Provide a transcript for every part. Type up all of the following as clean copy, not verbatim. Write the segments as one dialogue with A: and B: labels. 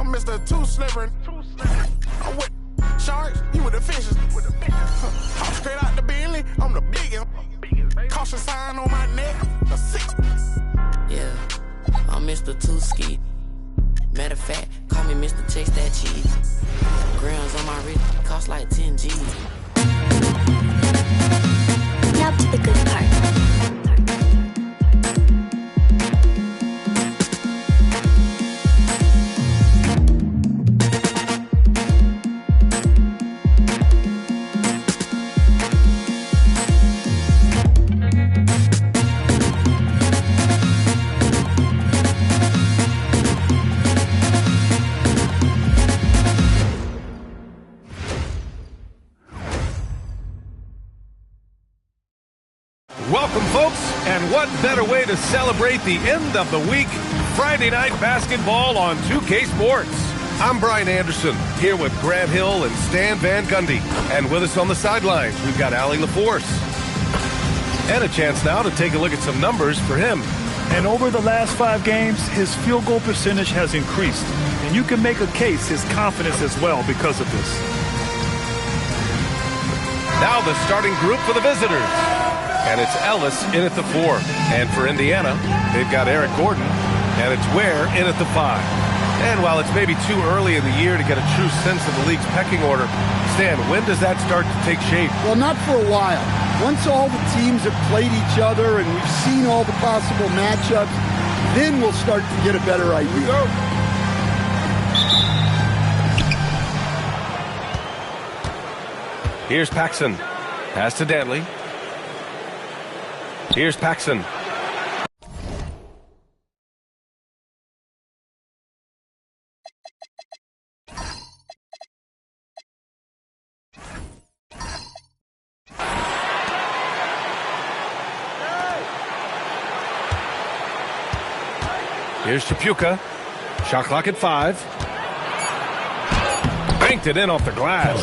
A: I'm Mr. Too Slippery. I'm with sharks, you with the fishes. I'm straight out the Bentley, I'm the biggest. Caution sign on my neck, a 6.
B: Yeah, I'm Mr. Too Ski. Matter of fact, call me Mr. Chase That Cheese. Grams on my wrist cost like 10 G's.
C: Now to the good part.
D: Welcome, folks, and what better way to celebrate the end of the week? Friday night basketball on 2K Sports. I'm Brian Anderson, here with Grant Hill and Stan Van Gundy. And with us on the sidelines, we've got Allie LaForce. And a chance now to take a look at some numbers for him.
E: And over the last 5 games, his field goal percentage has increased. And you can make a case his confidence as well because of this.
D: Now the starting group for the visitors. And it's Ellis in at the 4. And for Indiana, they've got Eric Gordon, and it's Ware in at the 5. And while it's maybe too early in the year to get a true sense of the league's pecking order, Stan, when does that start to take shape?
F: Well, not for a while. Once all the teams have played each other and we've seen all the possible matchups, then we'll start to get a better idea.
D: Here's Paxson. Pass to Dantley. Here's Paxson. Here's Chapuka. Shot clock at 5. Banked it in off the glass.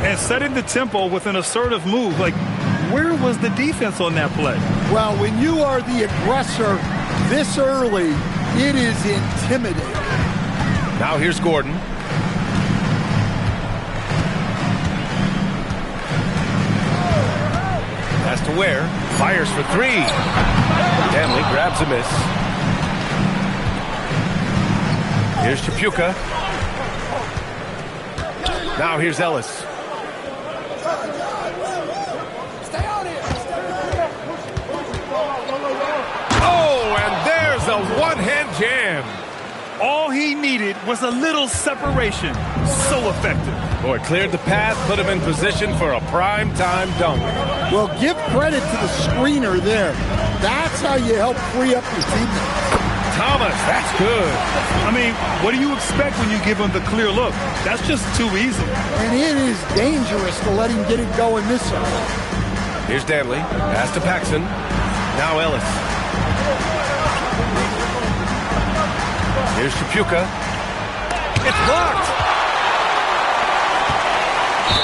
E: And setting the tempo with an assertive move. Like, where was the defense on that play?
F: Well, when you are the aggressor this early, it is intimidating.
D: Now here's Gordon. Pass to Ware. Fires for 3. Dantley grabs a miss. Here's Chapuka. Now here's Ellis. Oh, and there's a one-hand jam.
E: All he needed was a little separation. So effective.
D: Boy, cleared the path, put him in position for a prime-time dunk.
F: Well, give credit to the screener there. That's how you help free up your teammates.
D: Thomas, that's good.
E: I mean, what do you expect when you give him the clear look? That's just too easy.
F: And it is dangerous to let him get it going this early.
D: Here's Dantley. Pass to Paxson. Now Ellis. Here's Chapuka. It's blocked.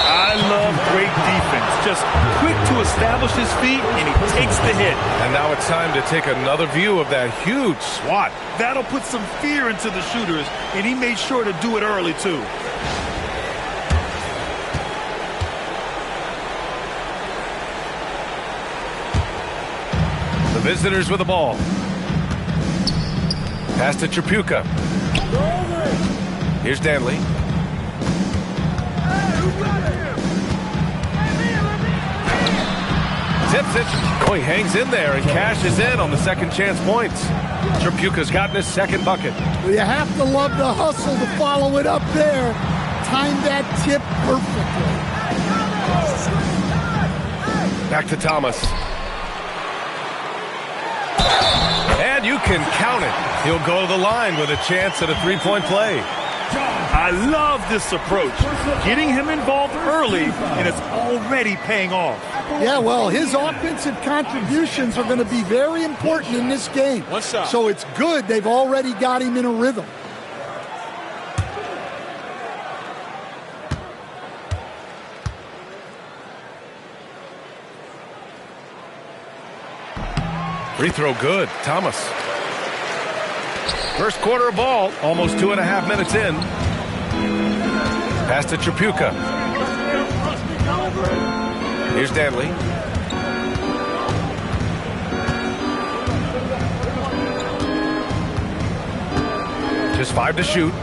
E: I love great defense. Just quick to establish his feet, and he takes the hit.
D: And now it's time to take another view of that huge swat.
E: That'll put some fear into the shooters, and he made sure to do it early, too.
D: The visitors with the ball. Pass to Chapuka. Here's Dantley. Tips it. Oh, he hangs in there and cashes in on the second chance points. Chapuka's gotten his second bucket.
F: Well, you have to love the hustle to follow it up there. Timed that tip perfectly.
D: Back to Thomas. And you can count it. He'll go to the line with a chance at a three-point play.
E: I love this approach. Getting him involved early, and it's already paying off.
F: Yeah, well, his offensive contributions are going to be very important in this game. So it's good they've already got him in a rhythm.
D: Free throw good. Thomas. First quarter of ball, almost 2.5 minutes in. Pass to Tripucka. Here's Danley. Just 5 to shoot.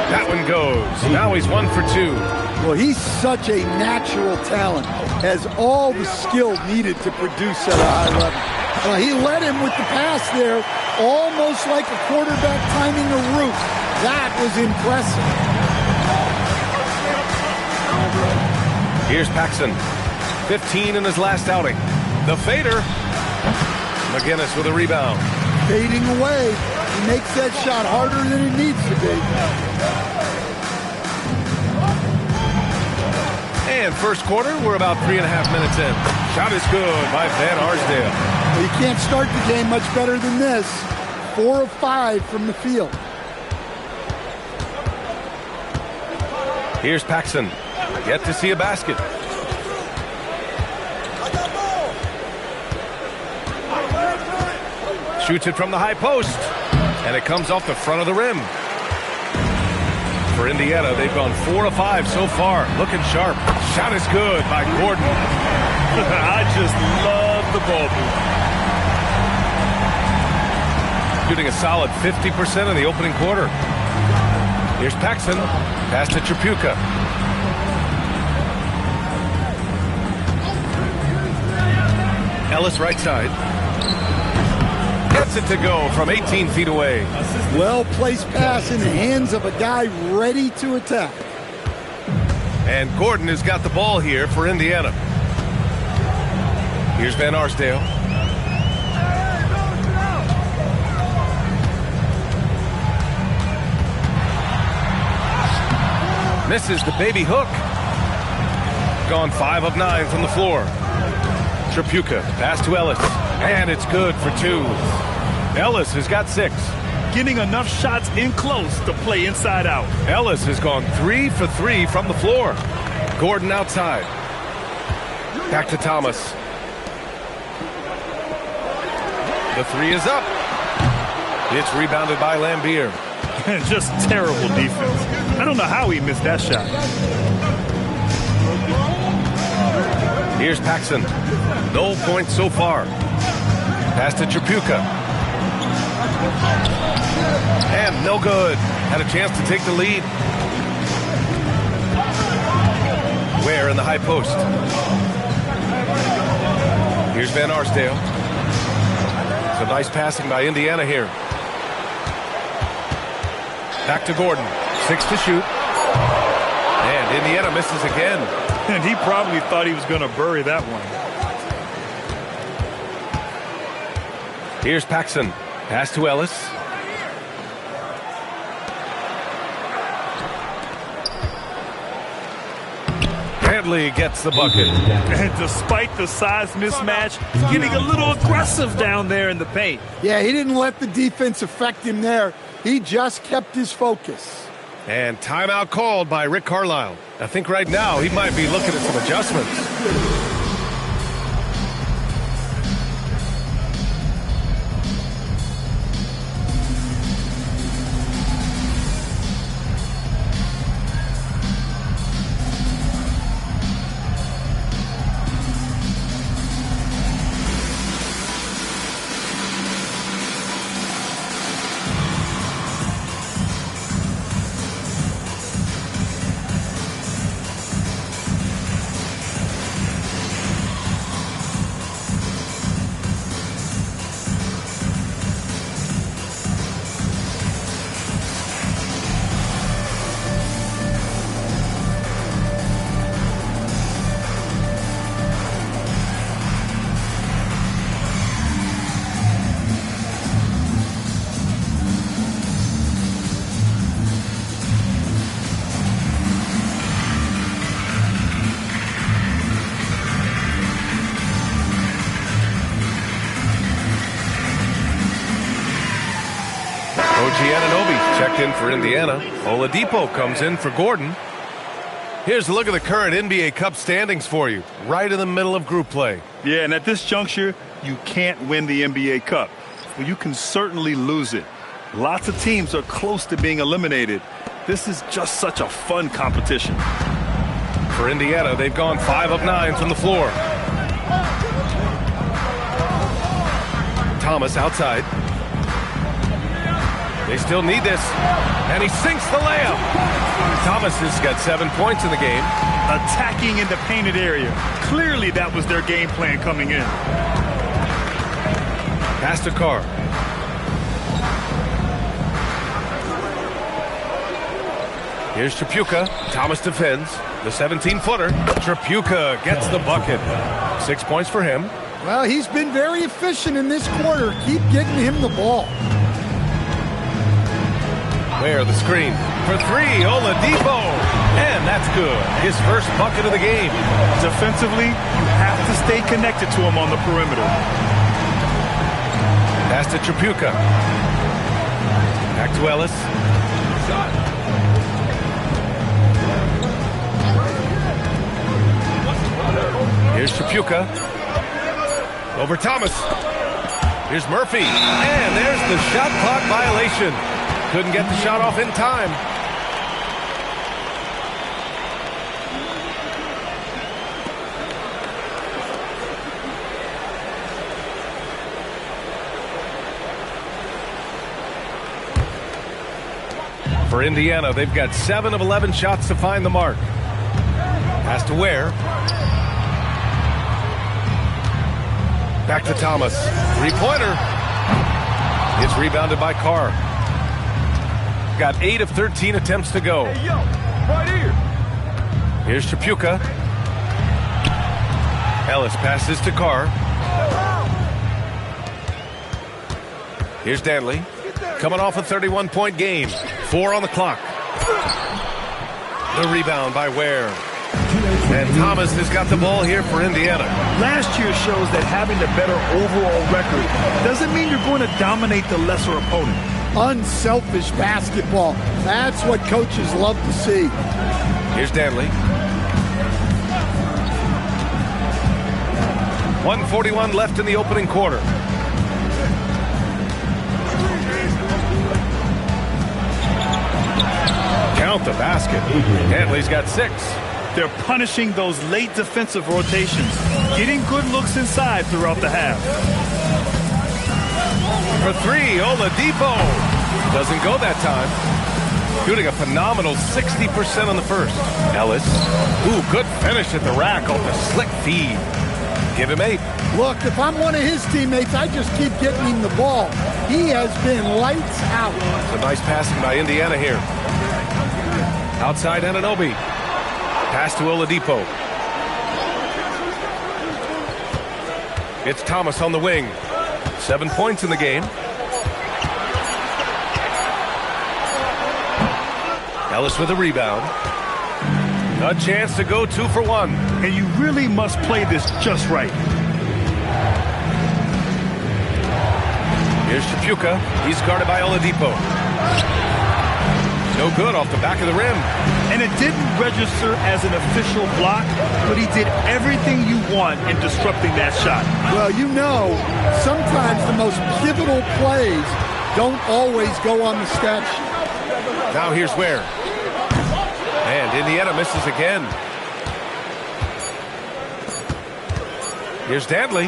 D: That one goes. Now he's 1 for 2.
F: Well, he's such a natural talent. Has all the skill needed to produce at a high level. He led him with the pass there, almost like a quarterback timing a route. That was impressive.
D: Here's Paxson. 15 in his last outing. The fader. McGinnis with a rebound.
F: Fading away. He makes that shot harder than it needs to be.
D: And first quarter, we're about 3.5 minutes in. Shot is good by Van Arsdale.
F: Well, you can't start the game much better than this. 4 of 5 from the field.
D: Here's Paxson. Yet to see a basket. Shoots it from the high post. And it comes off the front of the rim. For Indiana, they've gone 4 of 5 so far. Looking sharp. Shot is good by Gordon.
E: I just love the ball move.
D: Shooting a solid 50% in the opening quarter. Here's Paxson. Pass to Tripucka. Ellis right side. Gets it to go from 18 feet away.
F: Well-placed pass in the hands of a guy ready to attack.
D: And Gordon has got the ball here for Indiana. Here's Van Arsdale. Misses the baby hook. Gone 5 of 9 from the floor. Tripucka, pass to Ellis. And it's good for 2. Ellis has got 6.
E: Getting enough shots in close to play inside out.
D: Ellis has gone 3 for 3 from the floor. Gordon outside. Back to Thomas. The 3 is up. It's rebounded by Lambier.
E: Just terrible defense. I don't know how he missed that shot.
D: Here's Paxson. No points so far. Pass to Tripucka. And no good. Had a chance to take the lead. Ware in the high post. Here's Van Arsdale. Some nice passing by Indiana here. Back to Gordon. 6 to shoot. And Indiana misses again.
E: And he probably thought he was going to bury that one.
D: Here's Paxson. Pass to Ellis. Bradley gets the bucket.
E: And despite the size mismatch, getting a little aggressive down there in the paint.
F: Yeah, he didn't let the defense affect him there. He just kept his focus.
D: And timeout called by Rick Carlisle. I think right now he might be looking at some adjustments. Checked in for Indiana. Oladipo comes in for Gordon. Here's a look at the current NBA Cup standings for you. Right in the middle of group play.
E: Yeah, and at this juncture, you can't win the NBA Cup. well, you can certainly lose it. Lots of teams are close to being eliminated. This is just such a fun competition.
D: For Indiana, they've gone 5 of 9 from the floor. Thomas outside. They still need this. And he sinks the layup. Thomas has got 7 points in the game.
E: Attacking in the painted area. Clearly that was their game plan coming in.
D: Pass to Carr. Here's Tripucka. Thomas defends. The 17-footer. Tripucka gets the bucket. 6 points for him.
F: Well, he's been very efficient in this quarter. Keep getting him the ball.
D: Where the screen for 3, Oladipo, and that's good. His first bucket of the game.
E: Defensively, you have to stay connected to him on the perimeter.
D: Pass to Tripucka. Back to Ellis. Here's Tripucka. Over Thomas. Here's Murphy, and there's the shot clock violation. Couldn't get the shot off in time. For Indiana, they've got 7 of 11 shots to find the mark. Pass to Ware. Back to Thomas. 3-pointer. It's rebounded by Carr. Got 8 of 13 attempts to go.
E: Hey, yo, right here.
D: Here's Tripucka. Ellis passes to Carr. Here's Danley. Coming off a 31-point game. 4 on the clock. The rebound by Ware. And Thomas has got the ball here for Indiana.
E: Last year shows that having the better overall record doesn't mean you're going to dominate the lesser opponent.
F: Unselfish basketball. That's what coaches love to see.
D: Here's Danley. 1:41 left in the opening quarter. Count the basket. Danley's got 6.
E: They're punishing those late defensive rotations, getting good looks inside throughout the half.
D: For 3, Oladipo. Doesn't go that time. Shooting a phenomenal 60% on the first. Ellis. Ooh, good finish at the rack off the slick feed. Give him 8.
F: Look, if I'm one of his teammates, I just keep getting him the ball. He has been lights out.
D: Some nice passing by Indiana here. Outside Anunoby. Pass to Oladipo. It's Thomas on the wing. 7 points in the game. Ellis with a rebound. A chance to go 2 for 1.
E: And you really must play this just right.
D: Here's Tripucka. He's guarded by Oladipo. No good off the back of the rim.
E: And it didn't register as an official block, but he did everything you want in disrupting that shot.
F: Well, you know, sometimes the most pivotal plays don't always go on the stat sheet.
D: Now here's Ware. And Indiana misses again. Here's Danley.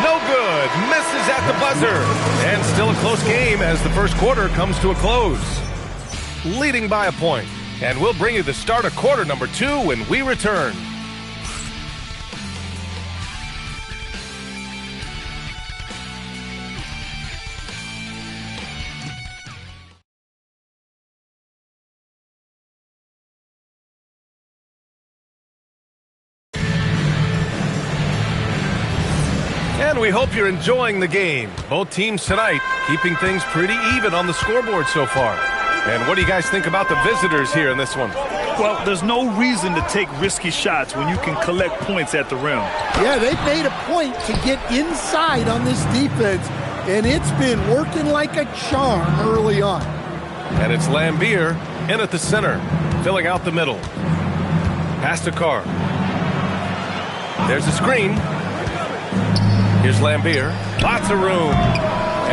D: No good. Misses at the buzzer. And still a close game as the first quarter comes to a close. Leading by a point. And we'll bring you the start of quarter number 2 when we return. And we hope you're enjoying the game. Both teams tonight keeping things pretty even on the scoreboard so far. And what do you guys think about the visitors here in this one?
E: Well, there's no reason to take risky shots when you can collect points at the rim.
F: Yeah, they've made a point to get inside on this defense, and it's been working like a charm early on.
D: And it's Lambier in at the center, filling out the middle. Pass to Carr. There's a screen. Here's Lambier. Lots of room.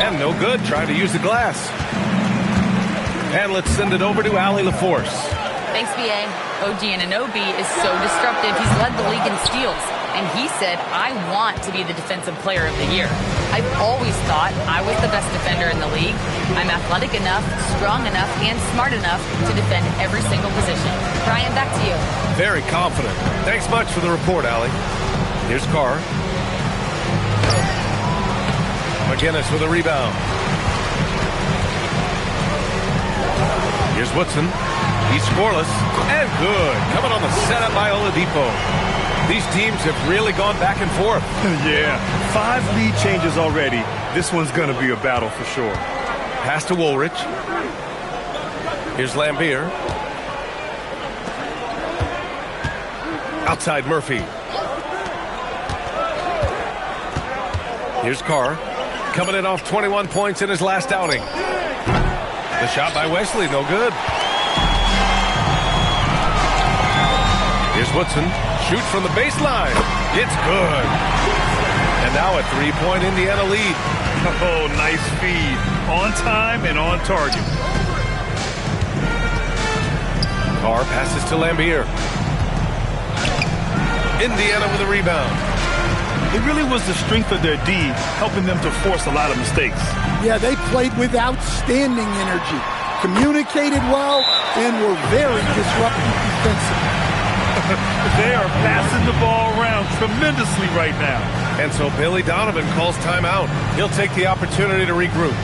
D: And no good, trying to use the glass. And let's send it over to Allie LaForce.
G: Thanks, B.A. OG Anunoby is so disruptive. He's led the league in steals. And he said, I want to be the defensive player of the year. I've always thought I was the best defender in the league. I'm athletic enough, strong enough, and smart enough to defend every single position. Brian, back to you.
D: Very confident. Thanks much for the report, Allie. Here's Carr. McGinnis with a rebound. Here's Woodson. He's scoreless and good. Coming on the setup by Oladipo. These teams have really gone back and forth.
E: Yeah, 5 lead changes already. This one's going to be a battle for sure.
D: Pass to Woolridge. Here's Lambier. Outside Murphy. Here's Carr. Coming in off 21 points in his last outing. The shot by Wesley, no good. Here's Woodson. Shoots from the baseline. It's good. And now a 3-point Indiana lead.
E: Oh, nice feed. On time and on target.
D: Carr passes to Lambier. Indiana with a rebound.
E: It really was the strength of their D helping them to force a lot of mistakes.
F: Yeah, they played with outstanding energy, communicated well, and were very disruptive defensively.
E: They are passing the ball around tremendously right now.
D: And so Billy Donovan calls timeout. He'll take the opportunity to regroup.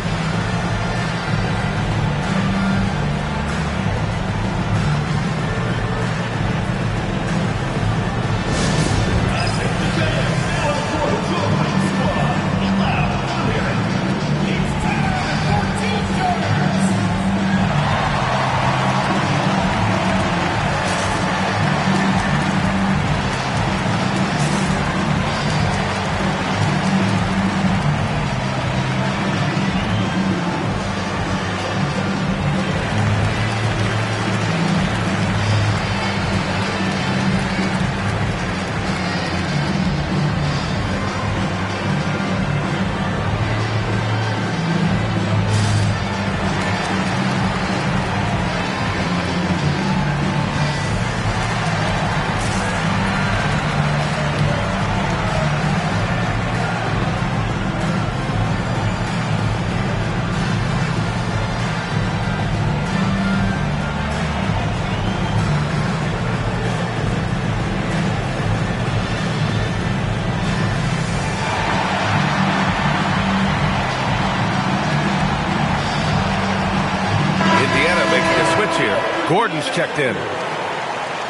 D: Gordon's checked in.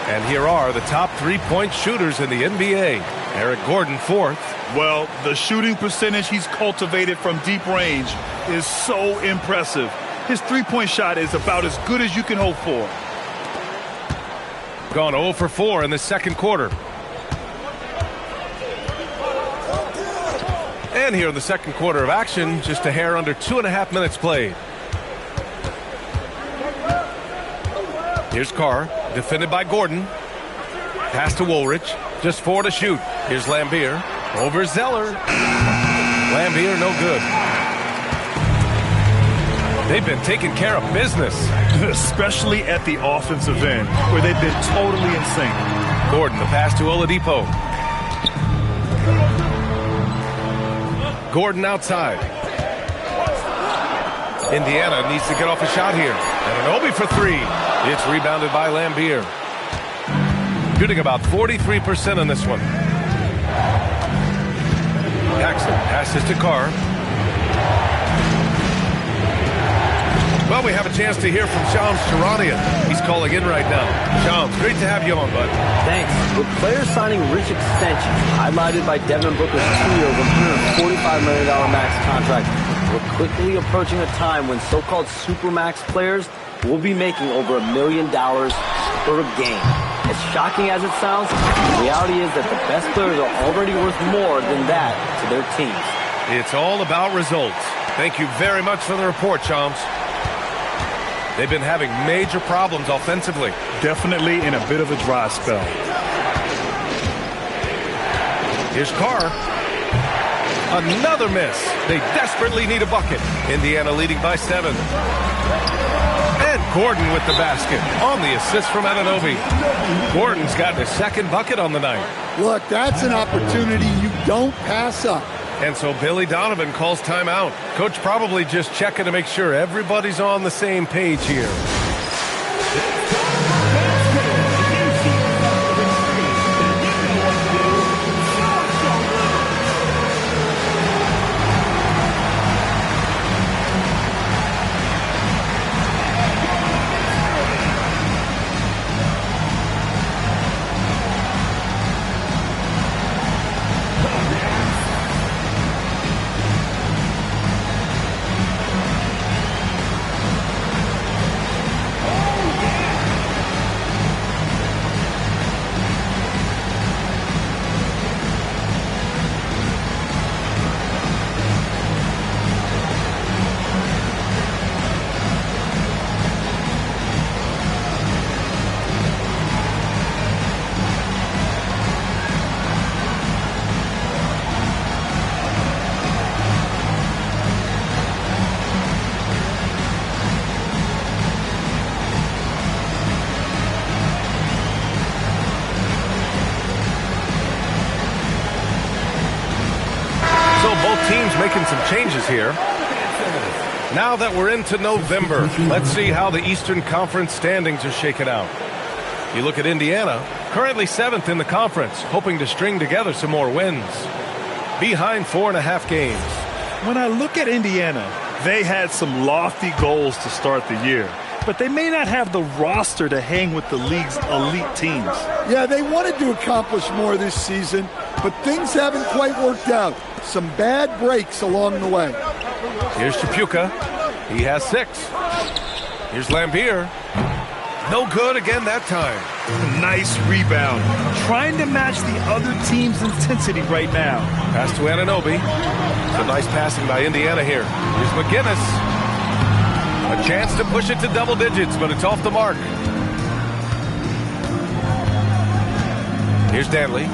D: And here are the top 3-point shooters in the NBA. Eric Gordon, fourth.
E: Well, the shooting percentage he's cultivated from deep range is so impressive. His 3-point shot is about as good as you can hope for.
D: Gone 0 for 4 in the second quarter. And here in the second quarter of action, just a hair under 2.5 minutes played. Here's Carr, defended by Gordon. Pass to Woolridge, just 4 to shoot. Here's Lambier, over Zeller. Lambier, no good. They've been taking care of business.
E: Especially at the offensive end, where they've been totally in sync.
D: Gordon, the pass to Oladipo. Gordon outside. Indiana needs to get off a shot here. And Anunoby for 3. It's rebounded by Lambier. Shooting about 43% on this one. Paxson passes to Carr. Well, we have a chance to hear from Shams Charania. He's calling in right now. Shams, great to have you on, bud.
H: Thanks. With players signing rich extensions, highlighted by Devin Booker's 2-year, $145 million max contract, we're quickly approaching a time when so-called supermax players will be making over $1 million per game. As shocking as it sounds, the reality is that the best players are already worth more than that to their teams.
D: It's all about results. Thank you very much for the report, Shams. They've been having major problems offensively.
E: Definitely in a bit of a dry spell.
D: Here's Carr. Another miss. They desperately need a bucket. Indiana leading by 7. And Gordon with the basket on the assist from Anunoby. Gordon's gotten his second bucket on the night.
F: Look, that's an opportunity you don't pass up.
D: And so Billy Donovan calls timeout. Coach probably just checking to make sure everybody's on the same page here. Teams making some changes here. Now that we're into November, let's see how the Eastern Conference standings are shaken out. You look at Indiana, currently 7th in the conference, hoping to string together some more wins. Behind 4.5 games.
E: When I look at Indiana, they had some lofty goals to start the year, but they may not have the roster to hang with the league's elite teams.
F: Yeah, they wanted to accomplish more this season, but things haven't quite worked out. Some bad breaks along the way.
D: Here's Chapuka. He has 6. Here's Lambier. No good again that time.
E: Nice rebound. Trying to match the other team's intensity right now.
D: Pass to Anunoby. Some nice passing by Indiana here. Here's McGinnis. A chance to push it to double digits, but it's off the mark. Here's Danley.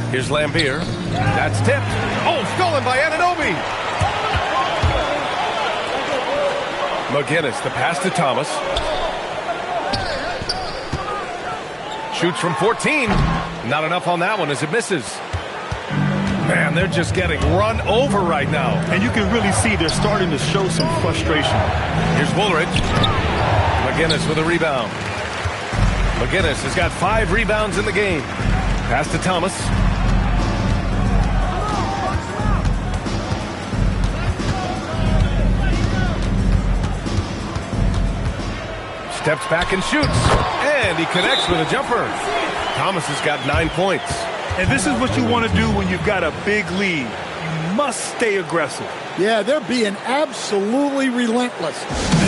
D: Here's Lambier. That's tipped. Oh, stolen by Anunoby. McGinnis, the pass to Thomas. Shoots from 14. Not enough on that one as it misses. Man, they're just getting run over right now.
E: And you can really see they're starting to show some frustration.
D: Here's Woolridge. McGinnis with a rebound. McGinnis has got 5 rebounds in the game. Pass to Thomas. Steps back and shoots. And he connects with a jumper. Thomas has got 9 points.
E: And this is what you want to do when you've got a big lead. You must stay aggressive.
F: Yeah, they're being absolutely relentless.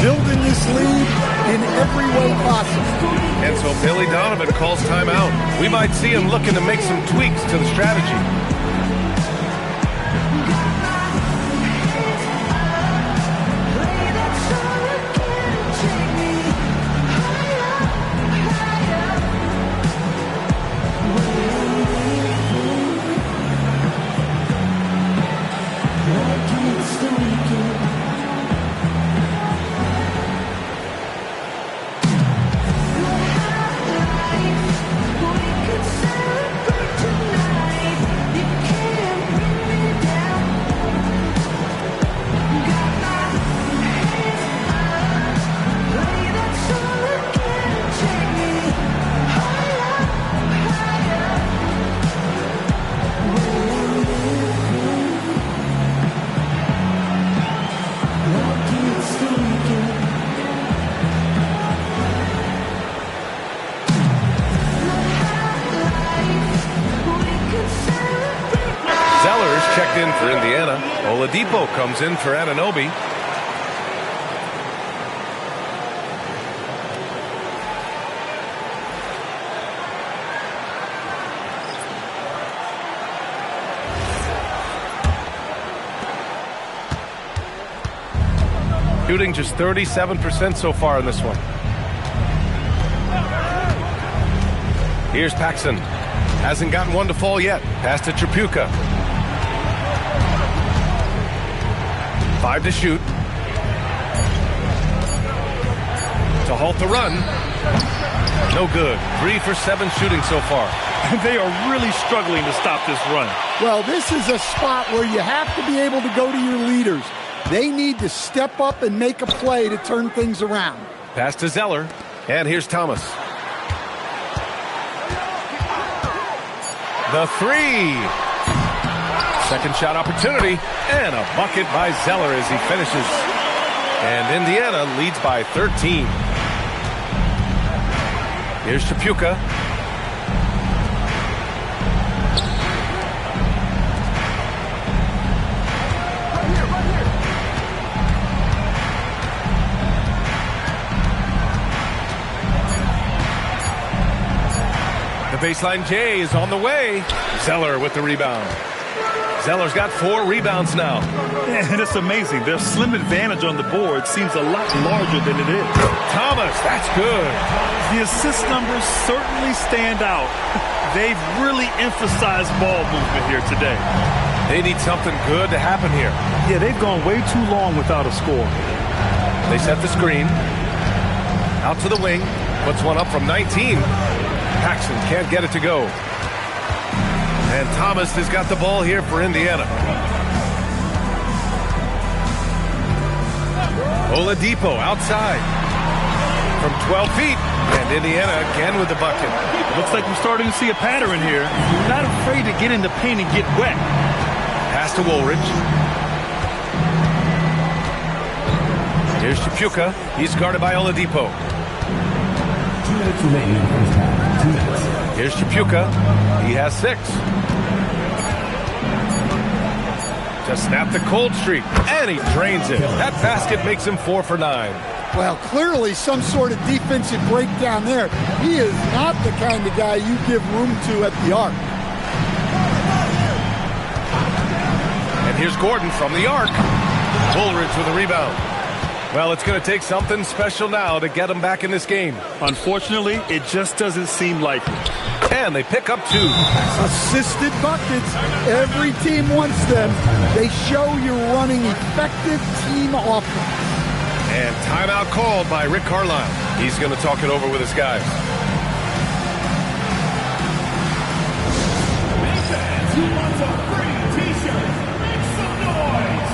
F: Building this lead in every way possible.
D: And so Billy Donovan calls timeout. We might see him looking to make some tweaks to the strategy. Checked in for Indiana. Oladipo comes in for Anunoby. Shooting just 37% so far in this one. Here's Paxson. Hasn't gotten one to fall yet. Pass to Tripucka. 5 to shoot. To halt the run. No good. 3 for 7 shooting so far.
E: They are really struggling to stop this run.
F: Well, this is a spot where you have to be able to go to your leaders. They need to step up and make a play to turn things around.
D: Pass to Zeller. And here's Thomas. The 3. Second shot opportunity. And a bucket by Zeller as he finishes. And Indiana leads by 13. Here's Tripucka. The baseline J is on the way. Zeller with the rebound. Zeller's got 4 rebounds now.
E: And it's amazing. Their slim advantage on the board seems a lot larger than it is.
D: Thomas, that's good.
E: The assist numbers certainly stand out. They've really emphasized ball movement here today.
D: They need something good to happen here.
E: Yeah, they've gone way too long without a score.
D: They set the screen. Out to the wing. Puts one up from 19. Paxson can't get it to go. And Thomas has got the ball here for Indiana. Oladipo outside from 12 feet. And Indiana again with the bucket.
E: Looks like we're starting to see a pattern here. Not afraid to get in the paint and get wet.
D: Pass to Woolridge. Here's Tripucka. He's guarded by Oladipo.
I: 2 minutes remaining in the first half. 2 minutes.
D: Here's Tripucka. He has 6. Just snapped the cold streak, and he drains it. That basket makes him 4 for 9.
F: Well, clearly some sort of defensive breakdown there. He is not the kind of guy you give room to at the arc.
D: And here's Gordon from the arc. Woolridge with a rebound. Well, it's going to take something special now to get him back in this game.
E: Unfortunately, it just doesn't seem likely.
D: And they pick up 2.
F: Assisted buckets. Every team wants them. They show you're running effective team offense.
D: And timeout called by Rick Carlisle. He's going to talk it over with his guys.
I: Fans who want a free t-shirt, make some noise.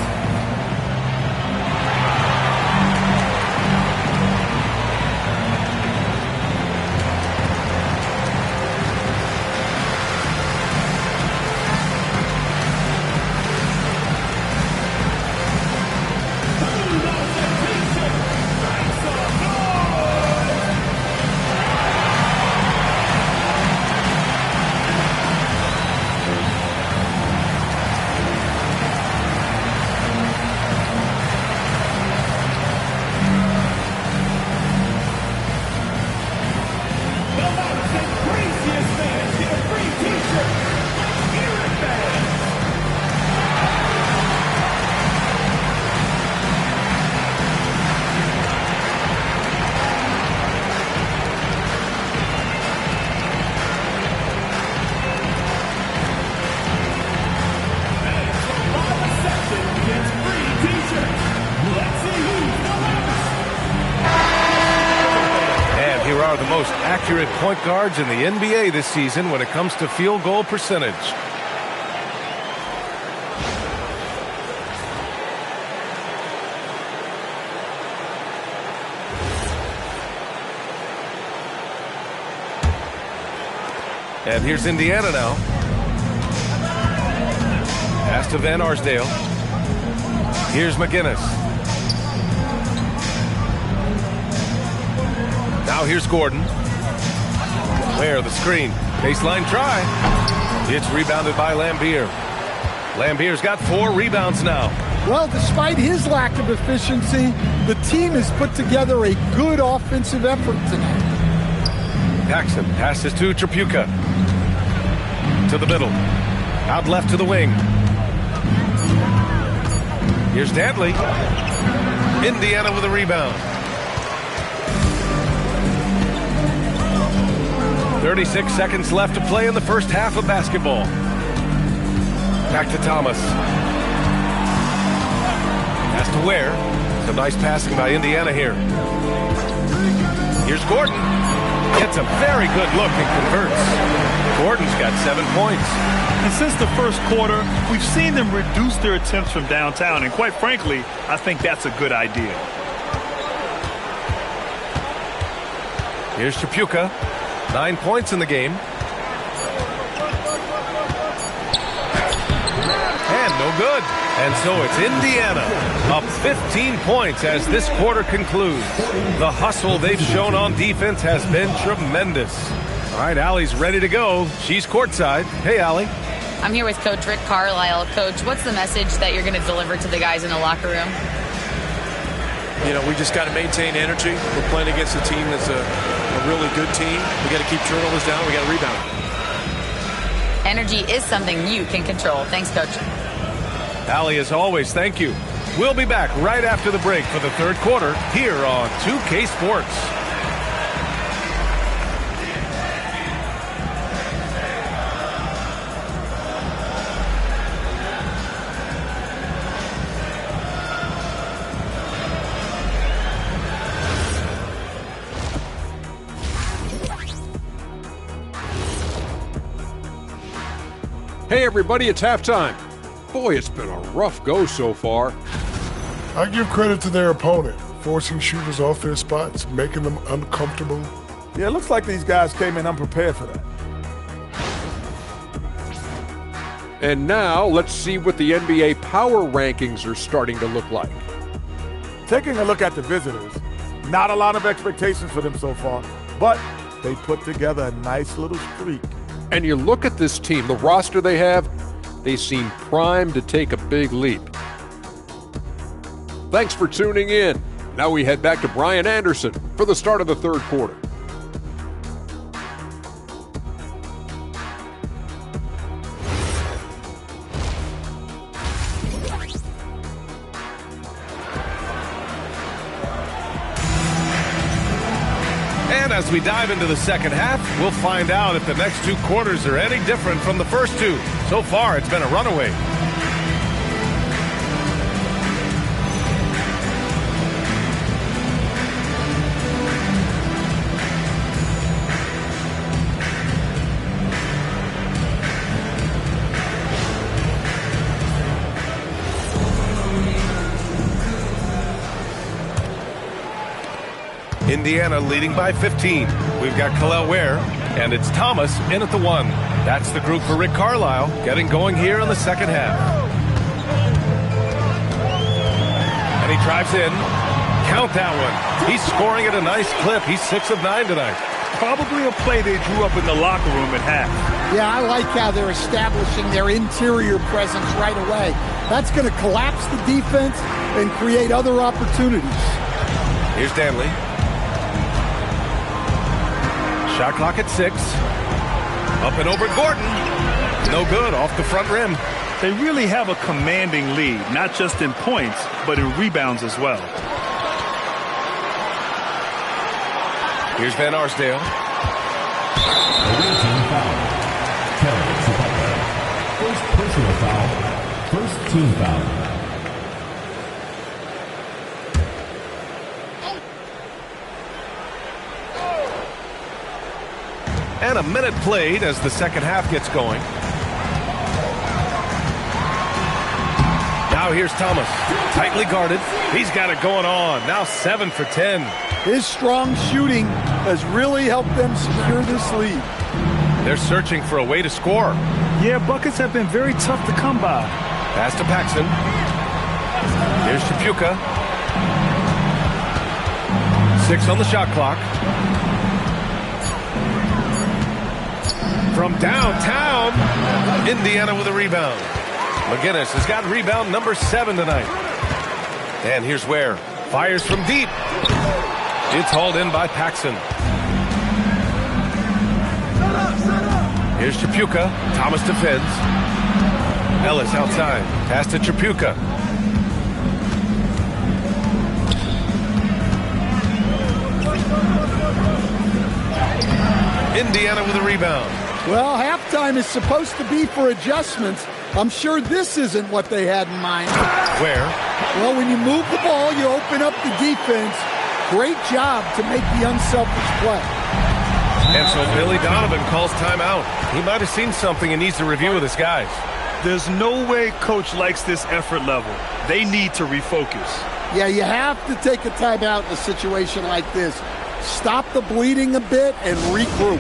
D: The most accurate point guards in the NBA this season when it comes to field goal percentage. And here's Indiana now. Pass to Van Arsdale. Here's McGinnis. Now here's Gordon. Where the screen. Baseline try. It's rebounded by Lambier. Lambier's got 4 rebounds now.
F: Well, despite his lack of efficiency, the team has put together a good offensive effort tonight.
D: Paxson passes to Tripucka. To the middle. Out left to the wing. Here's Dantley. Indiana with a rebound. 36 seconds left to play in the first half of basketball. Back to Thomas. Pass to Ware. Some nice passing by Indiana here. Here's Gordon. Gets a very good look and converts. Gordon's got 7 points.
E: And since the first quarter, we've seen them reduce their attempts from downtown. And quite frankly, I think that's a good idea.
D: Here's Tripucka. 9 points in the game. And no good. And so it's Indiana up 15 points as this quarter concludes. The hustle they've shown on defense has been tremendous. All right, Allie's ready to go. She's courtside. Hey, Allie.
G: I'm here with Coach Rick Carlisle. Coach, what's the message that you're going to deliver to the guys in the locker room?
J: You know, we just got to maintain energy. We're playing against a team that's a really good team. We got to keep turnovers down. We got to rebound.
G: Energy is something you can control. Thanks, Coach.
D: Allie, as always, thank you. We'll be back right after the break for the third quarter here on 2K Sports.
K: Hey everybody, it's halftime. Boy, it's been a rough go so far.
L: I give credit to their opponent, forcing shooters off their spots, making them uncomfortable.
M: Yeah, it looks like these guys came in unprepared for that.
K: And now, let's see what the NBA power rankings are starting to look like.
M: Taking a look at the visitors, not a lot of expectations for them so far, but they put together a nice little streak.
K: And you look at this team, the roster they have, they seem primed to take a big leap. Thanks for tuning in. Now we head back to Brian Anderson for the start of the third quarter.
D: As we dive into the second half, we'll find out if the next 2 quarters are any different from the first 2. So far, it's been a runaway. Indiana leading by 15. We've got Khalil Ware, and it's Thomas in at the 1. That's the group for Rick Carlisle, getting going here in the second half. And he drives in. Count that one. He's scoring at a nice clip. He's 6 of 9 tonight.
E: Probably a play they drew up in the locker room at half.
F: Yeah, I like how they're establishing their interior presence right away. That's going to collapse the defense and create other opportunities.
D: Here's Danley. Shot clock at 6. Up and over Gordon. No good, off the front rim.
E: They really have a commanding lead, not just in points, but in rebounds as well.
D: Here's Van Arsdale.
I: First personal foul. First team foul.
D: And a minute played as the second half gets going. Now here's Thomas. Tightly guarded. He's got it going on. Now 7 for 10.
F: His strong shooting has really helped them secure this lead.
D: They're searching for a way to score.
E: Yeah, buckets have been very tough to come by.
D: Pass to Paxson. Here's Tripucka. 6 on the shot clock. From downtown, Indiana with a rebound. McGinnis has got rebound number 7 tonight. And here's Ware. Fires from deep. It's hauled in by Paxson. Here's Tripucka. Thomas defends. Ellis outside. Pass to Tripucka. Indiana with a rebound.
F: Well, halftime is supposed to be for adjustments. I'm sure this isn't what they had in mind.
D: Where?
F: Well, when you move the ball, you open up the defense. Great job to make the unselfish play.
D: And so Billy Donovan calls timeout. He might have seen something and needs a review with his guys.
E: There's no way coach likes this effort level. They need to refocus.
F: Yeah, you have to take a timeout in a situation like this. Stop the bleeding a bit and regroup.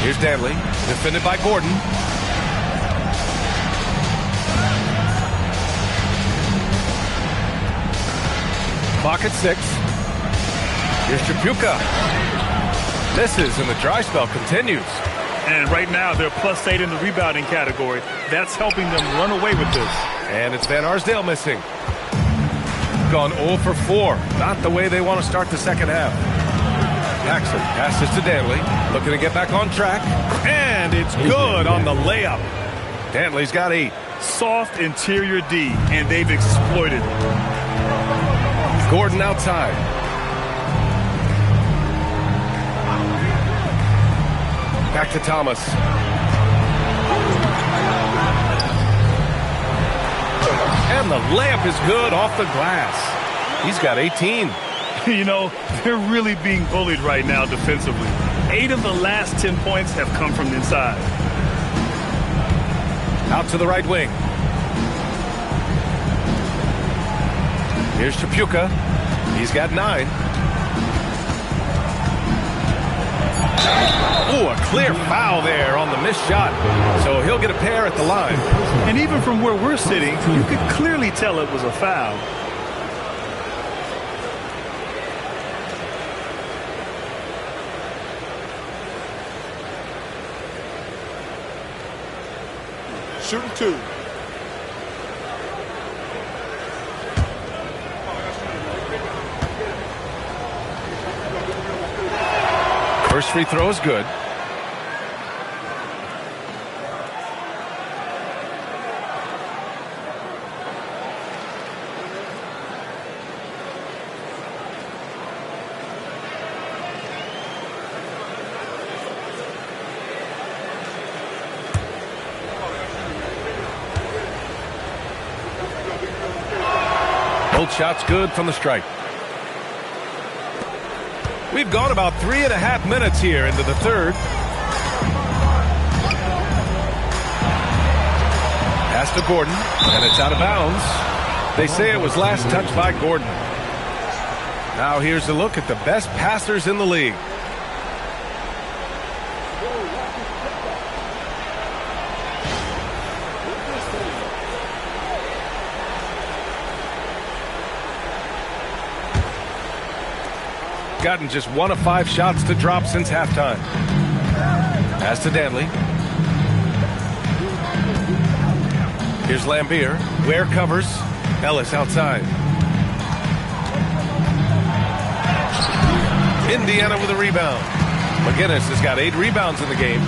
D: Here's Danley, defended by Gordon. Clock at 6. Here's Tripucka. Misses, and the dry spell continues.
E: And right now, they're +8 in the rebounding category. That's helping them run away with this.
D: And it's Van Arsdale missing. Gone 0 for 4. Not the way they want to start the second half. Paxson passes to Danley, looking to get back on track, and it's good on the layup. Danley's got 8.
E: Soft interior D, and they've exploited it.
D: Gordon outside. Back to Thomas. And the layup is good off the glass. He's got 18.
E: You know, they're really being bullied right now defensively. 8 of the last 10 points have come from inside.
D: Out to the right wing. Here's Tripucka. He's got 9. Ooh, a clear foul there on the missed shot. So he'll get a pair at the line.
E: And even from where we're sitting, you could clearly tell it was a foul.
L: Shooting 2.
D: First free throw is good. Both shots good from the stripe. We've gone about 3.5 minutes here into the third. Pass to Gordon, and it's out of bounds. They say it was last touched by Gordon. Now here's a look at the best passers in the league. Gotten just 1 of 5 shots to drop since halftime. Pass to Danley. Here's Lambier. Ware covers. Ellis outside. Indiana with a rebound. McGinnis has got 8 rebounds in the game.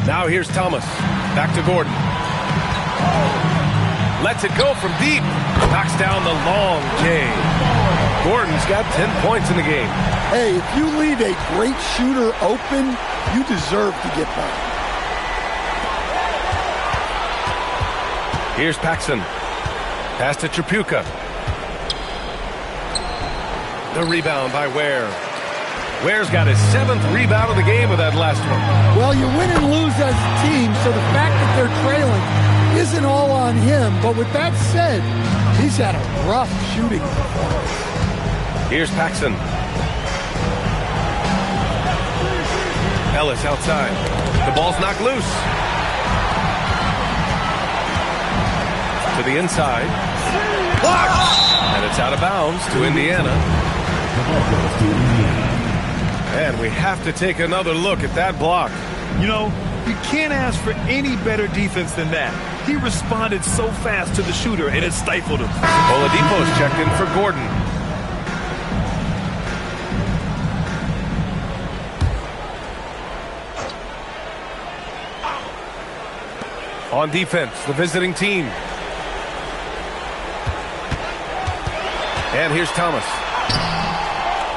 D: Now here's Thomas. Back to Gordon. Lets it go from deep. Knocks down the long J. Gordon's got 10 points in the game.
F: Hey, if you leave a great shooter open, you deserve to get by.
D: Here's Paxson. Pass to Tripucka. The rebound by Ware. Ware's got his 7th rebound of the game with that last one.
F: Well, you win and lose as a team, so the fact that they're trailing isn't all on him. But with that said, he's had a rough shooting performance.
D: Here's Paxson. Ellis outside. The ball's knocked loose. To the inside. Blocked! And it's out of bounds to Indiana. And we have to take another look at that block.
E: You know, you can't ask for any better defense than that. He responded so fast to the shooter, and it stifled him.
D: Oladipo's checked in for Gordon. On defense, the visiting team. And here's Thomas.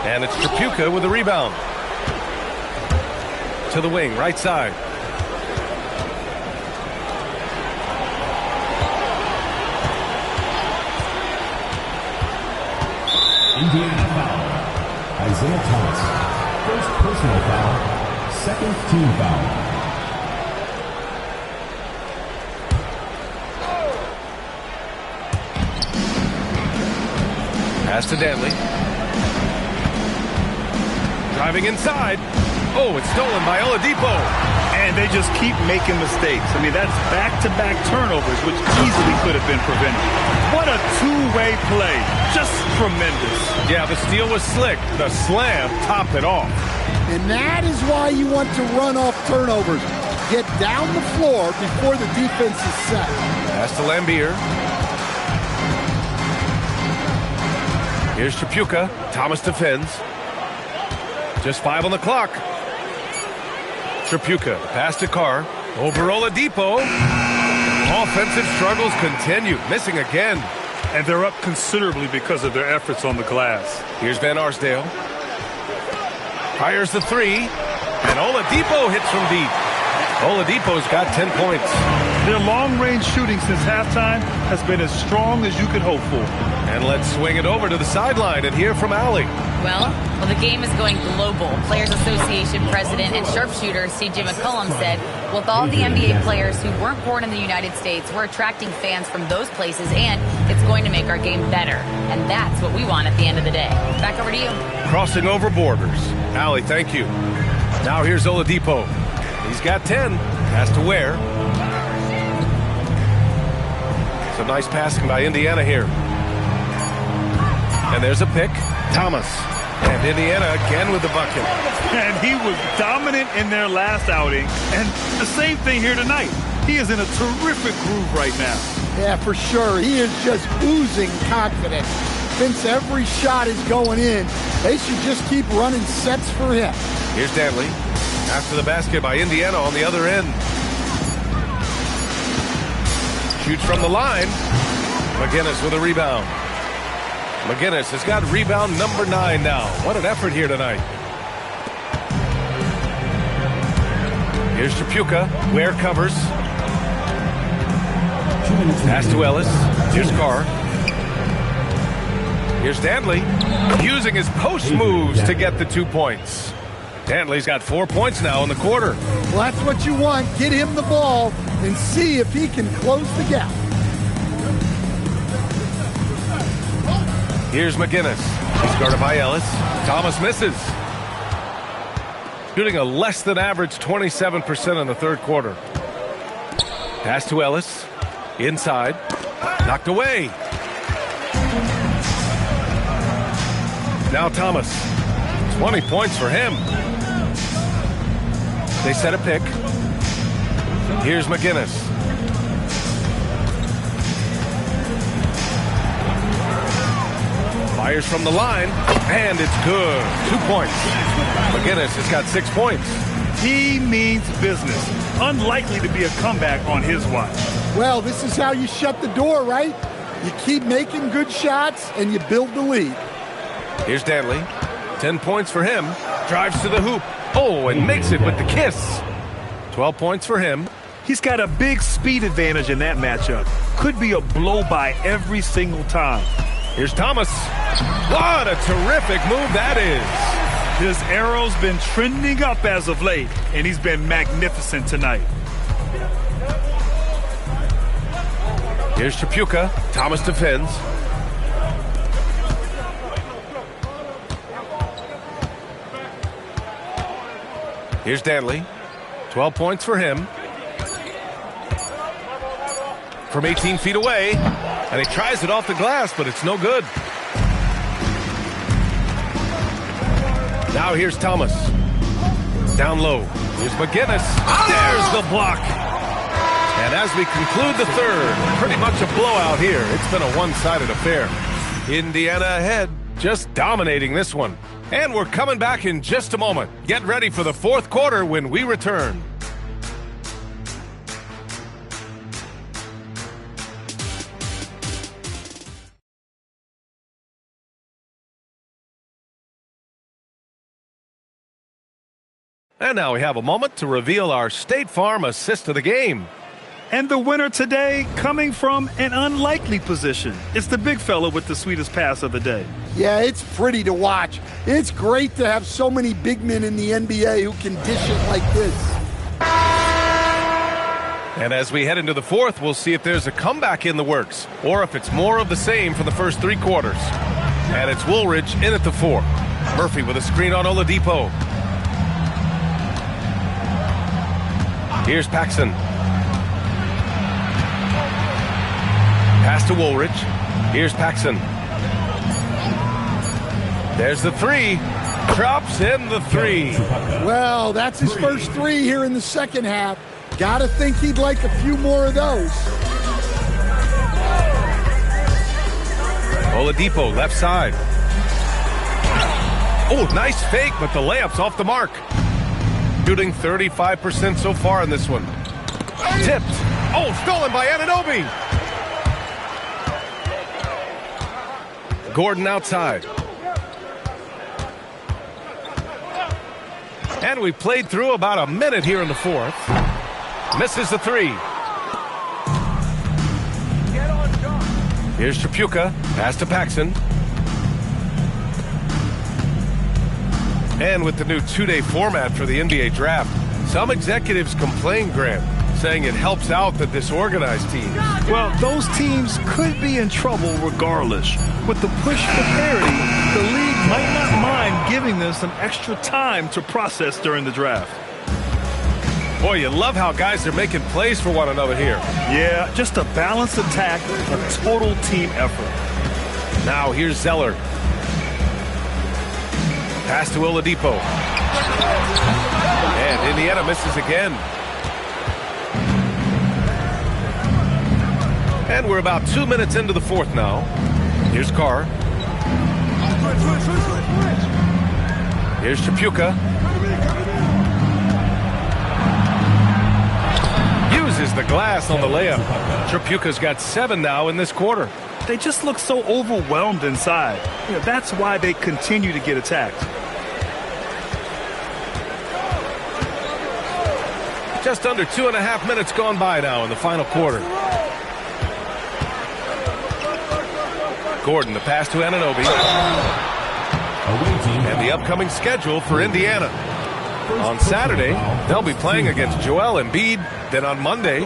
D: And it's Tripucka with the rebound. To the wing, right side.
I: Indiana foul. Isaiah Thomas. First personal foul. Second team foul.
D: Pass to Danley. Driving inside. Oh, it's stolen by Oladipo.
E: And they just keep making mistakes. I mean, that's back-to-back turnovers, which easily could have been prevented. What a two-way play. Just tremendous.
D: Yeah, the steal was slick. The slam topped it off.
F: And that is why you want to run off turnovers. Get down the floor before the defense is set.
D: Pass to Lambier. Here's Tripucka. Thomas defends. Just 5 on the clock. Tripucka, pass to Carr. Over Oladipo. Offensive struggles continue. Missing again.
E: And they're up considerably because of their efforts on the glass.
D: Here's Van Arsdale. Fires the 3. And Oladipo hits from deep. Oladipo's got 10 points.
E: Their long-range shooting since halftime has been as strong as you could hope for.
D: And let's swing it over to the sideline and hear from Allie.
G: Well, the game is going global. Players Association president and sharpshooter C.J. McCollum said, with all the NBA players who weren't born in the United States, we're attracting fans from those places, and it's going to make our game better. And that's what we want at the end of the day. Back over to you.
D: Crossing over borders. Allie, thank you. Now here's Oladipo. He's got 10. Has to Ware. Some nice passing by Indiana here. And there's a pick. Thomas. And Indiana again with the bucket.
E: And he was dominant in their last outing. And the same thing here tonight. He is in a terrific groove right now.
F: Yeah, for sure. He is just oozing confidence. Since every shot is going in, they should just keep running sets for him.
D: Here's Danley. After the basket by Indiana on the other end. Shoots from the line. McGinnis with a rebound. McGinnis has got rebound number 9 now. What an effort here tonight. Here's Tripucka. Ware covers. Pass to Ellis. Here's Carr. Here's Danley. Using his post moves to get the 2 points. Danley's got 4 points now in the quarter.
F: Well, that's what you want. Get him the ball and see if he can close the gap.
D: Here's McGinnis. He's guarded by Ellis. Thomas misses. Shooting a less than average 27% in the third quarter. Pass to Ellis. Inside. Knocked away. Now Thomas. 20 points for him. They set a pick. Here's McGinnis. Fires from the line, and it's good. 2 points. McGinnis has got 6 points.
E: He means business. Unlikely to be a comeback on his watch.
F: Well, this is how you shut the door, right? You keep making good shots, and you build the lead.
D: Here's Danley. 10 points for him. Drives to the hoop. Oh, and makes it with the kiss. 12 points for him.
E: He's got a big speed advantage in that matchup. Could be a blow-by every single time.
D: Here's Thomas. What a terrific move that is.
E: His arrow's been trending up as of late, and he's been magnificent tonight.
D: Here's Tripucka. Thomas defends. Here's Danley. 12 points for him. From 18 feet away. And he tries it off the glass, but it's no good. Now here's Thomas. Down low. Here's McGinnis. There's the block. And as we conclude the third, pretty much a blowout here. It's been a one-sided affair. Indiana ahead, just dominating this one. And we're coming back in just a moment. Get ready for the fourth quarter when we return. And now we have a moment to reveal our State Farm assist of the game.
E: And the winner today coming from an unlikely position. It's the big fella with the sweetest pass of the day.
F: Yeah, it's pretty to watch. It's great to have so many big men in the NBA who can dish it like this.
D: And as we head into the fourth, we'll see if there's a comeback in the works or if it's more of the same for the first 3 quarters. And it's Woolridge in at the 4. Murphy with a screen on Oladipo. Here's Paxson. Pass to Woolridge. Here's Paxson. There's the 3. Drops in the 3.
F: Well, that's his first 3 here in the second half. Gotta think he'd like a few more of those.
D: Oladipo, left side. Oh, nice fake, but the layup's off the mark. Shooting 35% so far in this one. Tipped. Oh, stolen by Anunoby. Gordon outside. And we played through about a minute here in the fourth. Misses the 3. Here's Tripucka. Pass to Paxson. And with the new 2-day format for the NBA draft, some executives complain, Grant, saying it helps out the disorganized teams.
E: Well, those teams could be in trouble regardless. With the push for parity, the league might not mind giving them some extra time to process during the draft.
D: Boy, you love how guys are making plays for one another here.
E: Yeah, just a balanced attack, a total team effort.
D: Now here's Zeller. Pass to Oladipo. And Indiana misses again. And we're about 2 minutes into the fourth now. Here's Carr. Here's Tripucka. Uses the glass on the layup. Tripucka's got 7 now in this quarter.
E: They just look so overwhelmed inside. That's why they continue to get attacked.
D: Just under 2.5 minutes gone by now in the final quarter. Gordon, the pass to Anunoby. And the upcoming schedule for Indiana. On Saturday, they'll be playing against Joel Embiid. Then on Monday,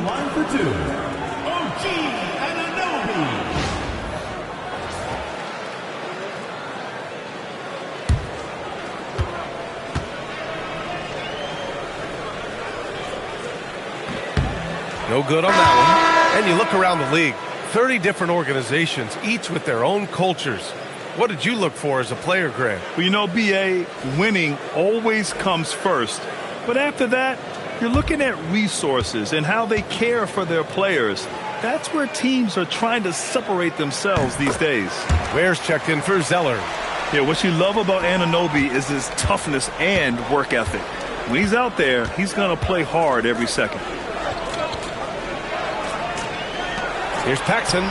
D: no good on that one. And you look around the league, 30 different organizations, each with their own cultures. What did you look for as a player, Grant?
E: Well, you know, B.A., winning always comes first. But after that, you're looking at resources and how they care for their players. That's where teams are trying to separate themselves these days.
D: Ware's checked in for Zeller.
E: Yeah, what you love about Anunoby is his toughness and work ethic. When he's out there, he's going to play hard every second.
D: Here's Paxson.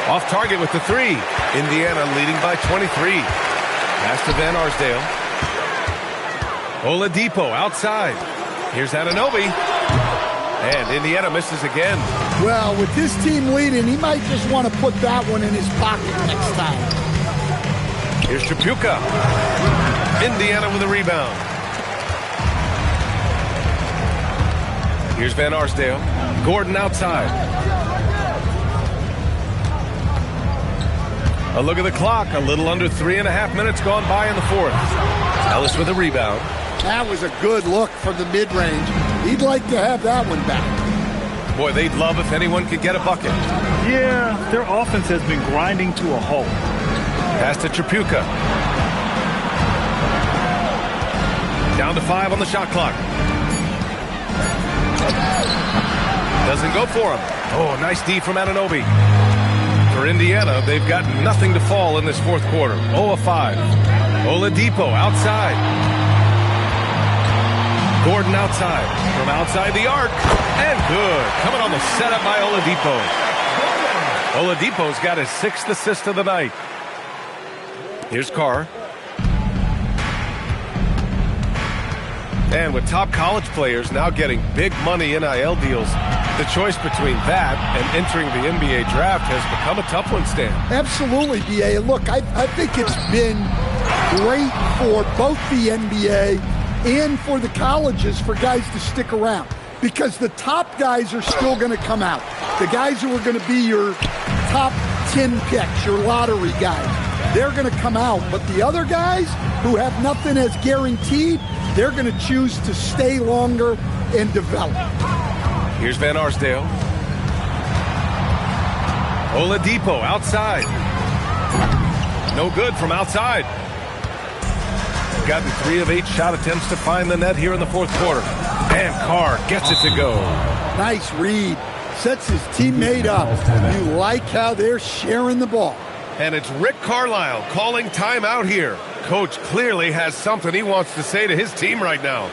D: Off target with the 3. Indiana leading by 23. Pass to Van Arsdale. Oladipo outside. Here's Anunoby. And Indiana misses again.
F: Well, with this team leading, he might just want to put that one in his pocket next time.
D: Here's Tripucka. Indiana with a rebound. Here's Van Arsdale. Gordon outside. A look at the clock. A little under 3.5 minutes gone by in the fourth. Ellis with a rebound.
F: That was a good look from the mid-range. He'd like to have that one back.
D: Boy, they'd love if anyone could get a bucket.
E: Yeah, their offense has been grinding to a halt.
D: Pass to Tripucka. Down to 5 on the shot clock. Doesn't go for him. Oh, nice D from Anunoby. For Indiana, they've got nothing to fall in this fourth quarter. 0 of 5. Oladipo outside. Gordon outside. From outside the arc. And good. Coming on the setup by Oladipo. Oladipo's got his 6th assist of the night. Here's Carr. And with top college players now getting big money NIL deals, the choice between that and entering the NBA draft has become a tough one, Stan.
F: Absolutely, B.A. Look, I think it's been great for both the NBA and for the colleges for guys to stick around, because the top guys are still going to come out. The guys who are going to be your top 10 picks, your lottery guys, they're going to come out. But the other guys who have nothing as guaranteed, they're going to choose to stay longer and develop.
D: Here's Van Arsdale. Oladipo outside. No good from outside. Gotten 3 of 8 shot attempts to find the net here in the fourth quarter. And Carr gets it to go.
F: Nice read. Sets his teammate up. You like how they're sharing the ball.
D: And it's Rick Carlisle calling timeout here. Coach clearly has something he wants to say to his team right now.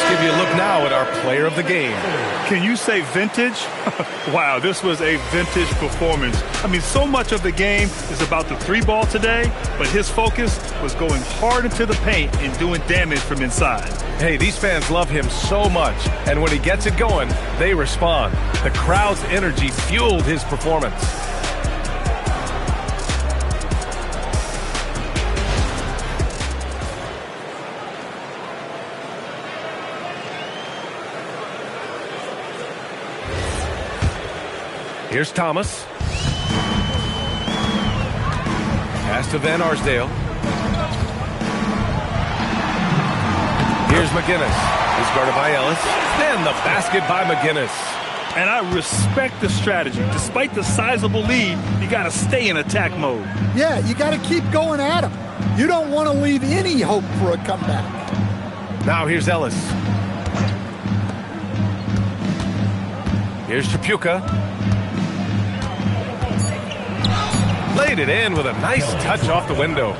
D: Give you a look now at our player of the game.
E: Can you say vintage? Wow, this was a vintage performance. I mean, so much of the game is about the 3-ball today, but his focus was going hard into the paint and doing damage from inside.
D: Hey, these fans love him so much, and when he gets it going, they respond. The crowd's energy fueled his performance. Here's Thomas. Pass to Van Arsdale. Here's McGinnis. He's guarded by Ellis. And the basket by McGinnis.
E: And I respect the strategy. Despite the sizable lead, you got to stay in attack mode.
F: Yeah, you got to keep going at him. You don't want to leave any hope for a comeback.
D: Now here's Ellis. Here's Tripucka. Laid it in with a nice touch off the window.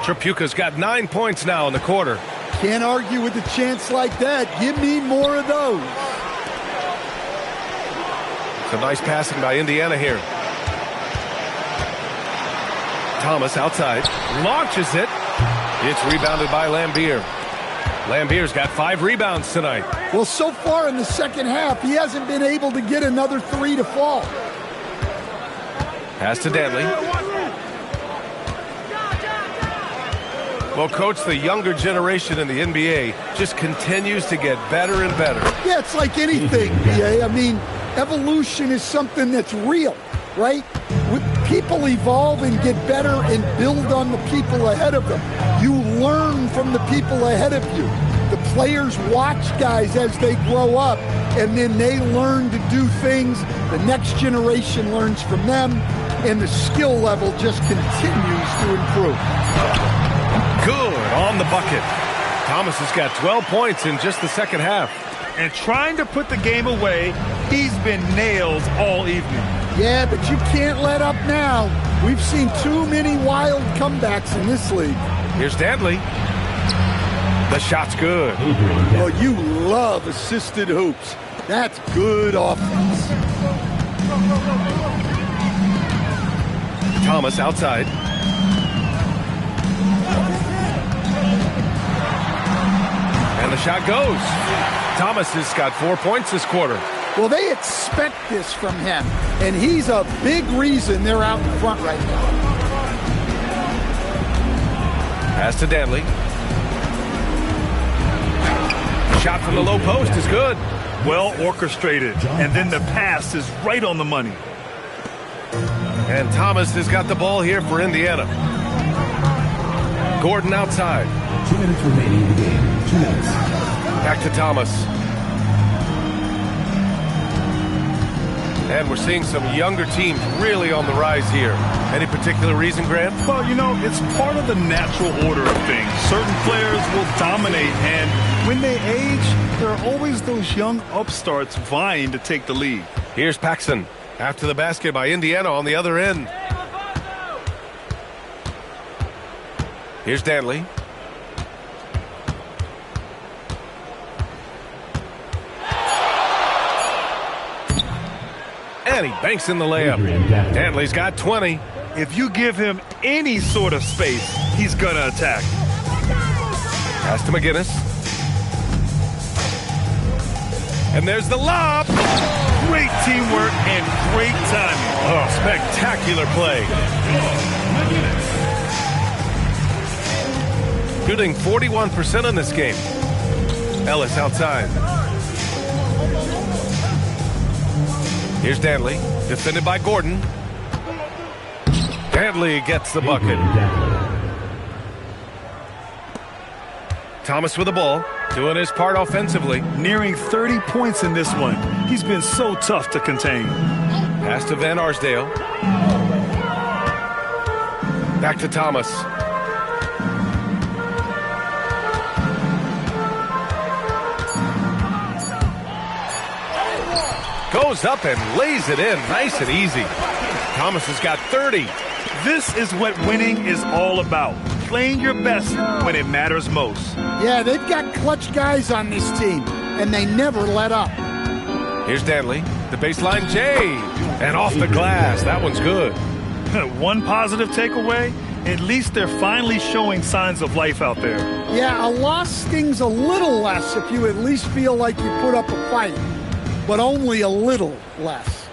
D: Tripucka's got 9 points now in the quarter.
F: Can't argue with a chance like that. Give me more of those.
D: Some nice passing by Indiana here. Thomas outside. Launches it. It's rebounded by Lambier. Lambier's got 5 rebounds tonight.
F: Well, so far in the second half, he hasn't been able to get another 3 to fall.
D: Pass to Dantley. Well, Coach, the younger generation in the NBA just continues to get better and better.
F: Yeah, it's like anything, BA. I mean, evolution is something that's real, right? People evolve and get better and build on the people ahead of them. You learn from the people ahead of you. The players watch guys as they grow up, and then they learn to do things. The next generation learns from them, and the skill level just continues to improve.
D: Good on the bucket. Thomas has got 12 points in just the second half.
E: And trying to put the game away, he's been nailed all evening.
F: Yeah, but you can't let up now. We've seen too many wild comebacks in this league.
D: Here's Dantley. The shot's good.
F: Oh, you love assisted hoops. That's good offense.
D: Thomas outside. And the shot goes. Thomas has got 4 points this quarter.
F: Well, they expect this from him, and he's a big reason they're out in front right now.
D: Pass to Dantley. Shot from the low post is good.
E: Well orchestrated, and then the pass is right on the money.
D: And Thomas has got the ball here for Indiana. Gordon outside.
N: 2 minutes remaining in the game. 2 minutes.
D: Back to Thomas. And we're seeing some younger teams really on the rise here. Any particular reason, Grant?
E: Well, you know, it's part of the natural order of things. Certain players will dominate, and when they age, there are always those young upstarts vying to take the lead.
D: Here's Paxson. After the basket by Indiana on the other end. Here's Dantley. And he banks in the layup. Dantley's got 20.
E: If you give him any sort of space, he's going to attack.
D: Pass to McGinnis. And there's the lob.
E: Great teamwork and great timing.
D: Oh, spectacular play. Shooting 41% in this game. Ellis outside. Here's Dantley, defended by Gordon. Dantley gets the bucket. Thomas with the ball, doing his part offensively.
E: Nearing 30 points in this one. He's been so tough to contain.
D: Pass to Van Arsdale. Back to Thomas. Goes up and lays it in nice and easy. Thomas has got 30.
E: This is what winning is all about. Playing your best when it matters most.
F: Yeah, they've got clutch guys on this team, and they never let up.
D: Here's Dantley, the baseline J, and off the glass. That one's good.
E: One positive takeaway, at least they're finally showing signs of life out there.
F: Yeah, a loss stings a little less if you at least feel like you put up a fight, but only a little less.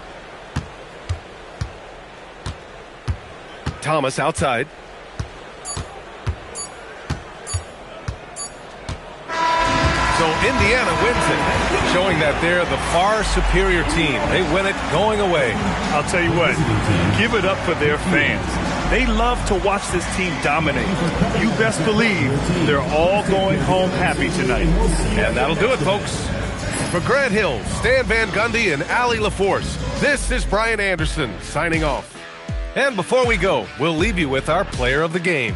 D: Thomas outside. So Indiana wins it, showing that they're the far superior team. They win it going away.
E: I'll tell you what, give it up for their fans. They love to watch this team dominate. You best believe they're all going home happy tonight.
D: And that'll do it, folks. For Grant Hill, Stan Van Gundy, and Allie LaForce, this is Brian Anderson signing off. And before we go, we'll leave you with our player of the game.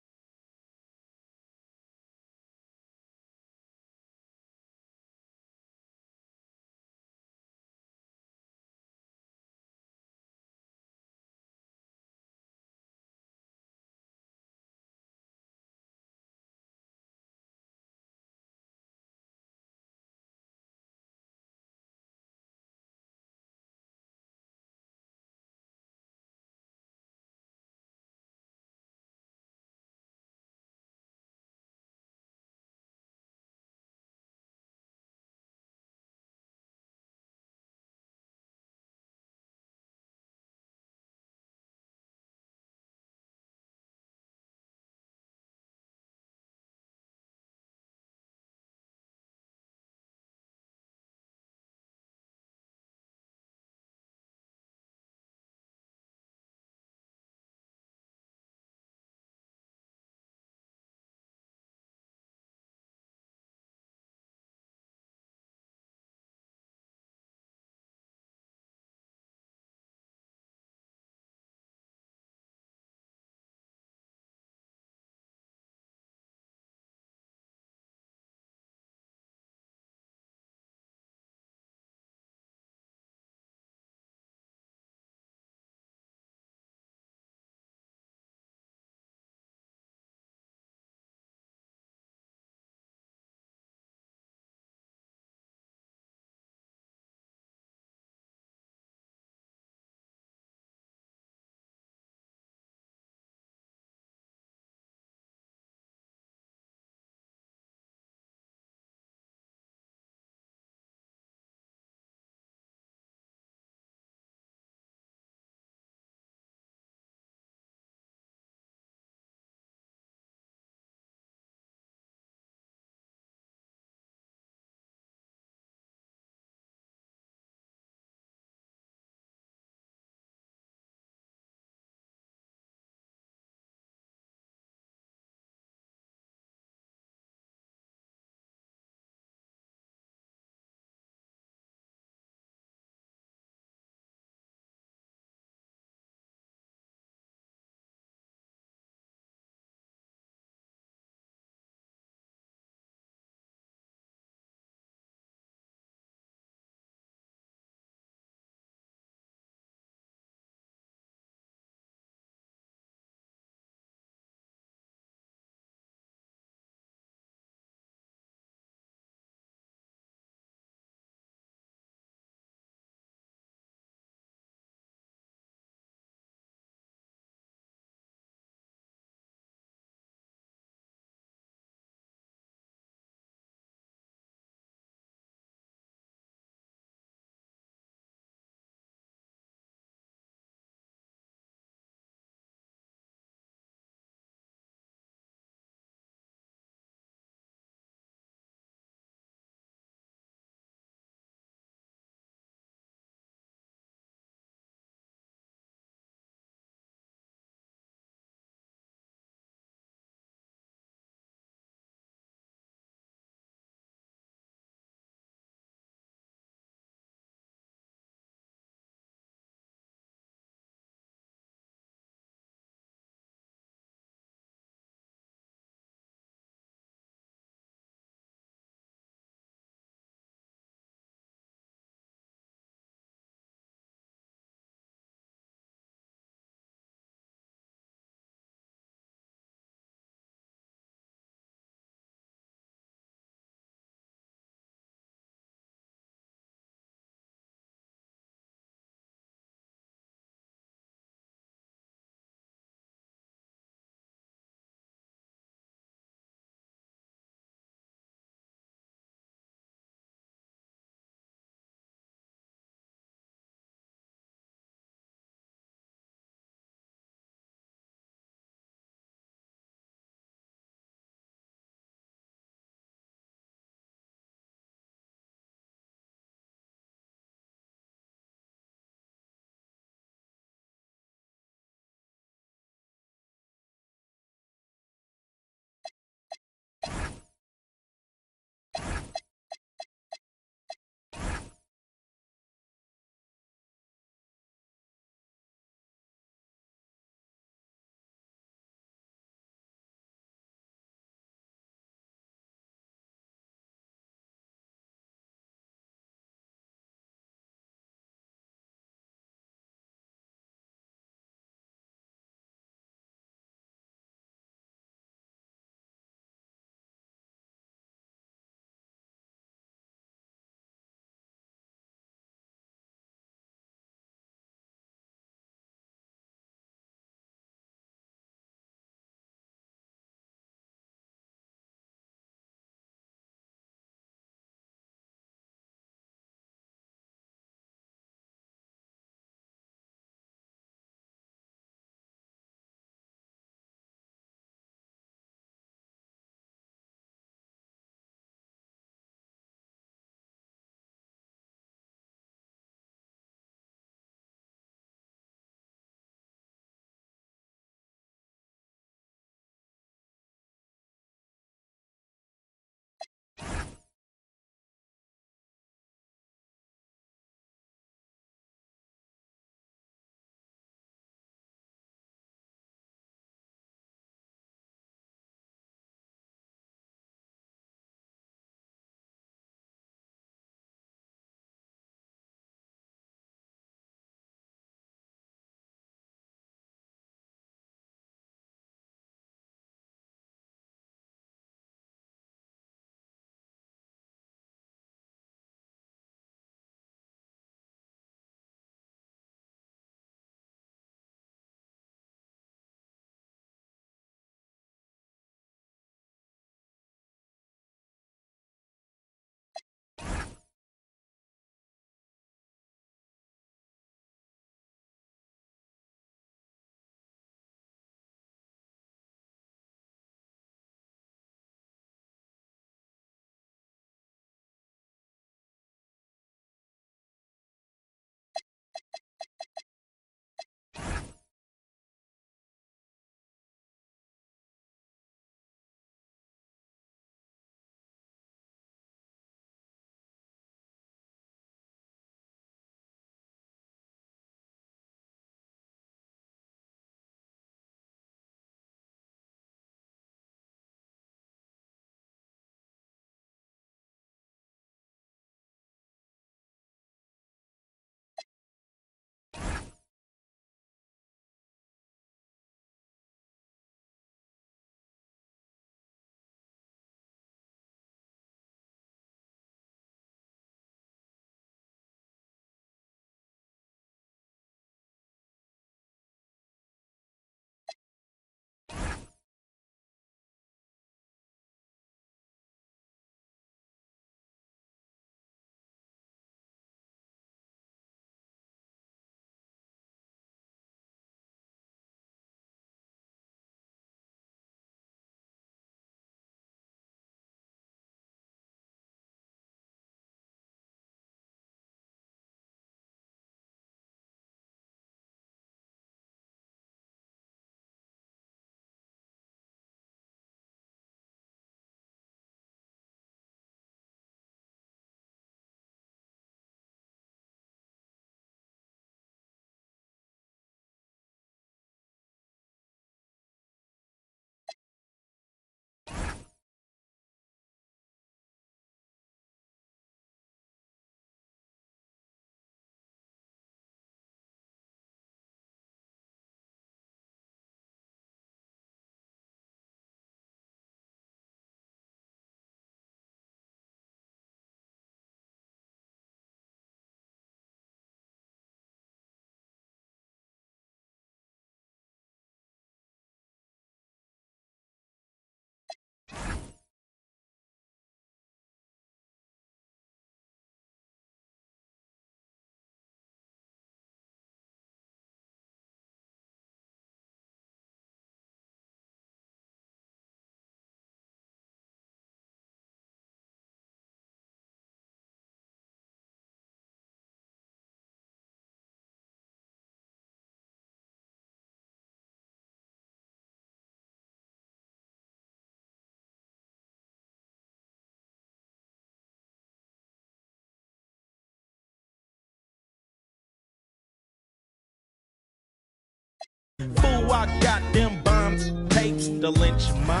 O: Fool, I got them bombs, tapes, the lynch mob.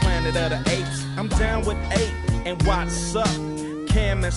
O: Planet of the Apes, I'm down with 8. And what's up? Cam and